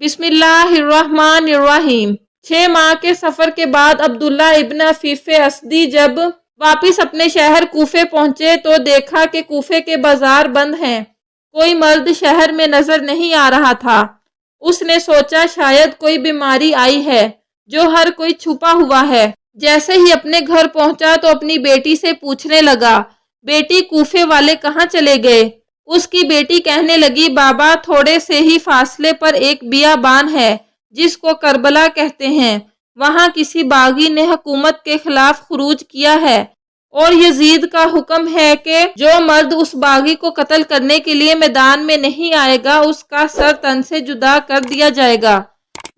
بسم اللہ الرحمن الرحیم۔ 6 ماہ کے سفر کے بعد عبداللہ ابن عفیف اسدی جب واپس اپنے شہر کوفے پہنچے تو دیکھا کہ کوفے کے بازار بند ہیں، کوئی مرد شہر میں نظر نہیں آ رہا تھا۔ اس نے سوچا شاید کوئی بیماری آئی ہے جو ہر کوئی چھپا ہوا ہے۔ جیسے ہی اپنے گھر پہنچا تو اپنی بیٹی سے پوچھنے لگا، بیٹی کوفے والے کہاں چلے گئے؟ اس کی بیٹی کہنے لگی، بابا تھوڑے سے ہی فاصلے پر ایک بیابان ہے جس کو کربلا کہتے ہیں، وہاں کسی باغی نے حکومت کے خلاف خروج کیا ہے اور یزید کا حکم ہے کہ جو مرد اس باغی کو قتل کرنے کے لیے میدان میں نہیں آئے گا اس کا سر تن سے جدا کر دیا جائے گا۔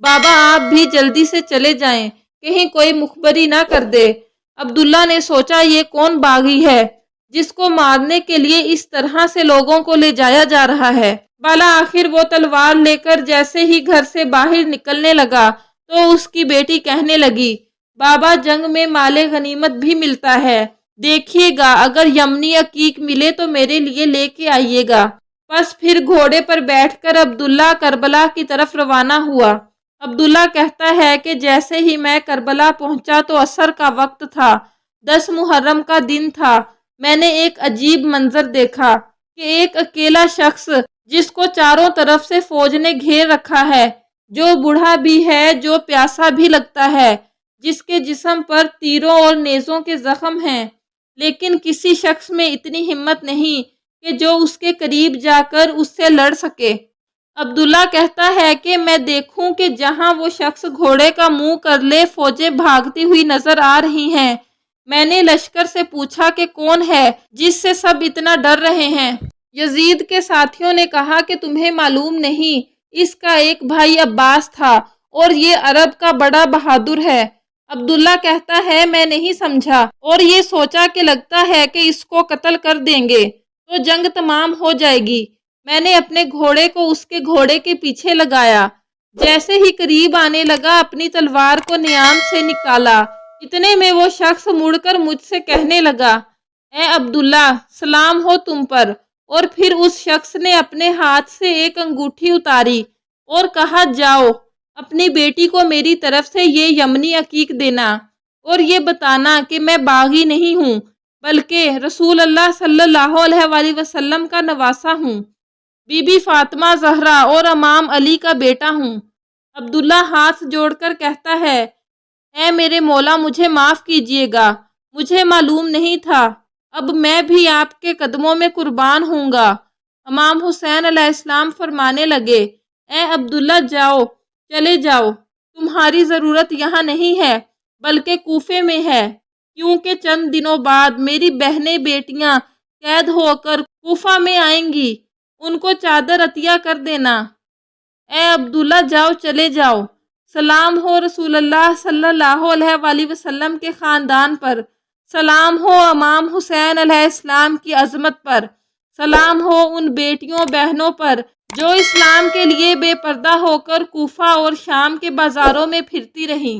بابا آپ بھی جلدی سے چلے جائیں، کہیں کوئی مخبری نہ کر دے۔ عبداللہ نے سوچا یہ کون باغی ہے جس کو مارنے کے لیے اس طرح سے لوگوں کو لے جایا جا رہا ہے۔ بالآخر وہ تلوار لے کر جیسے ہی گھر سے باہر نکلنے لگا تو اس کی بیٹی کہنے لگی، بابا جنگ میں مال غنیمت بھی ملتا ہے، دیکھیے گا اگر یمنی عقیق ملے تو میرے لیے لے کے آئیے گا۔ بس پھر گھوڑے پر بیٹھ کر عبداللہ کربلا کی طرف روانہ ہوا۔ عبداللہ کہتا ہے کہ جیسے ہی میں کربلا پہنچا تو عصر کا وقت تھا، 10 محرم کا دن تھا۔ میں نے ایک عجیب منظر دیکھا کہ ایک اکیلا شخص جس کو چاروں طرف سے فوج نے گھیر رکھا ہے، جو بوڑھا بھی ہے، جو پیاسا بھی لگتا ہے، جس کے جسم پر تیروں اور نیزوں کے زخم ہیں، لیکن کسی شخص میں اتنی ہمت نہیں کہ جو اس کے قریب جا کر اس سے لڑ سکے۔ عبداللہ کہتا ہے کہ میں دیکھوں کہ جہاں وہ شخص گھوڑے کا منہ کر لے فوجیں بھاگتی ہوئی نظر آ رہی ہیں۔ میں نے لشکر سے پوچھا کہ کون ہے جس سے سب اتنا ڈر رہے ہیں؟ یزید کے ساتھیوں نے کہا کہ تمہیں معلوم نہیں، اس کا ایک بھائی عباس تھا اور یہ عرب کا بڑا بہادر ہے۔ عبداللہ کہتا ہے میں نہیں سمجھا اور یہ سوچا کہ لگتا ہے کہ اس کو قتل کر دیں گے تو جنگ تمام ہو جائے گی۔ میں نے اپنے گھوڑے کو اس کے گھوڑے کے پیچھے لگایا، جیسے ہی قریب آنے لگا اپنی تلوار کو نیام سے نکالا۔ اتنے میں وہ شخص مڑ کر مجھ سے کہنے لگا، اے عبداللہ سلام ہو تم پر۔ اور پھر اس شخص نے اپنے ہاتھ سے ایک انگوٹھی اتاری اور کہا، جاؤ اپنی بیٹی کو میری طرف سے یہ یمنی عقیق دینا اور یہ بتانا کہ میں باغی نہیں ہوں بلکہ رسول اللہ صلی اللہ علیہ وآلہ وسلم کا نواسہ ہوں، بی بی فاطمہ زہرا اور امام علی کا بیٹا ہوں۔ عبداللہ ہاتھ جوڑ کر کہتا ہے، اے میرے مولا مجھے معاف کیجئے گا، مجھے معلوم نہیں تھا، اب میں بھی آپ کے قدموں میں قربان ہوں گا۔ امام حسین علیہ السلام فرمانے لگے، اے عبداللہ جاؤ، چلے جاؤ، تمہاری ضرورت یہاں نہیں ہے بلکہ کوفے میں ہے، کیونکہ چند دنوں بعد میری بہنیں بیٹیاں قید ہو کر کوفہ میں آئیں گی، ان کو چادر عطیہ کر دینا۔ اے عبداللہ جاؤ، چلے جاؤ۔ سلام ہو رسول اللہ صلی اللہ علیہ وآلہ وسلم کے خاندان پر، سلام ہو امام حسین علیہ السلام کی عظمت پر، سلام ہو ان بیٹیوں بہنوں پر جو اسلام کے لیے بے پردہ ہو کر کوفہ اور شام کے بازاروں میں پھرتی رہیں۔